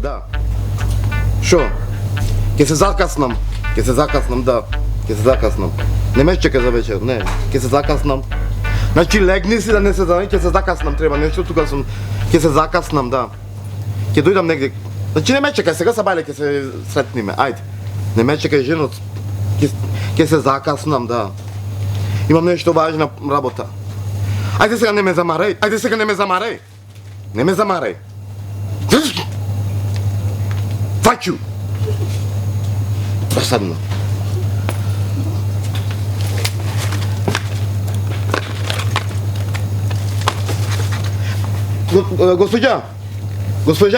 Да. Шо? Ке се закаснам. Да. Ке се закаснам. Не ме чекай за вечер, не. Ке се закаснам. Значи легни си да не се знае, ке се закаснам, треба нещо, тука сум. Ке се закаснам, да. Ке дојдам негде. Значи не ме чекай, сега са бајле ке се сретниме, ајде. Не ме чекай, жено. Ке се закаснам, да. Имам нешто важна работа. Ајде сега не ме замарај. Не ме замарај. Фаќу. Досадно.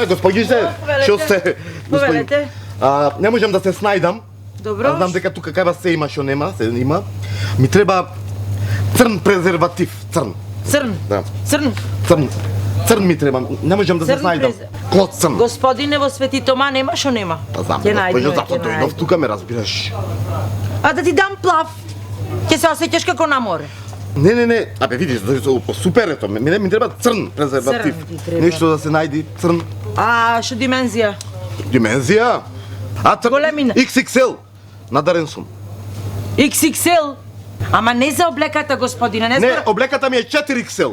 Госпоđice, што сте? Повелете. Не можам да се снајдам. Добро. Знам дека тука кај вас се има, што нема, се има. Ми треба црн презерватив, црн. Црн. Да. Црн. Црн ми треба, не можам да се Црн снајдам. презер- Клод црн. Господине во Свети Тома нема шо нема. Па знам, Ќе најдеме, зато ќе дојдов најдеме. тука, ме разбираш. А да ти дам плав. Ќе се осеќаш како на море. Не, абе видиш, супер е тоа, ми треба црн презерватив. Црн ти треба. Нешто да се најди, црн. А шо димензија? Димензија? Големина. XXL. Надарен сум. XXL. Ама не за облеката, господине, не Не, за... облеката ми е 4XL.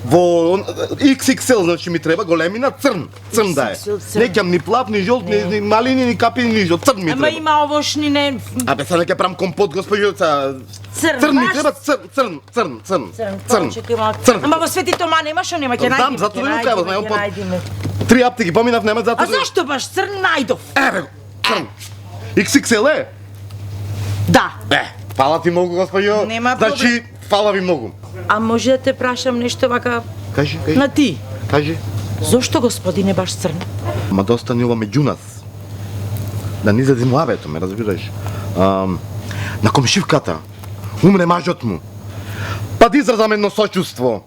Во XXL, значи ми треба големина црн. Црн да е. XXL црн. Не ќам ни плав, ни жолт, ни малини, ни капи, ни жолт. Црн ми Ама треба. има овошни не... Абе, сега ќе правам компот, госпоđiца. Црн, Црн ми баш треба, црн. Црн. Ама во Свети Тома нема шо нема, ќе Знам, најдеме. затоа ќе да кажам, најдеме, знаем, ќе по- најдеме. 3 аптеки поминав, нема А затоа. зашто баш црн најдов? Еве го, црн. XXL е? Да. Фала ти многу, госпоđo. Нема Значи, фала ви многу. А може да те прашам нешто вака Кажи. на ти? Кажи. Зошто господине баш црн? Ма да остане ова меѓу нас. Да не излезе муавето, ме разбираш. На комшивката умре мажот му. Па да изразам едно сочувство.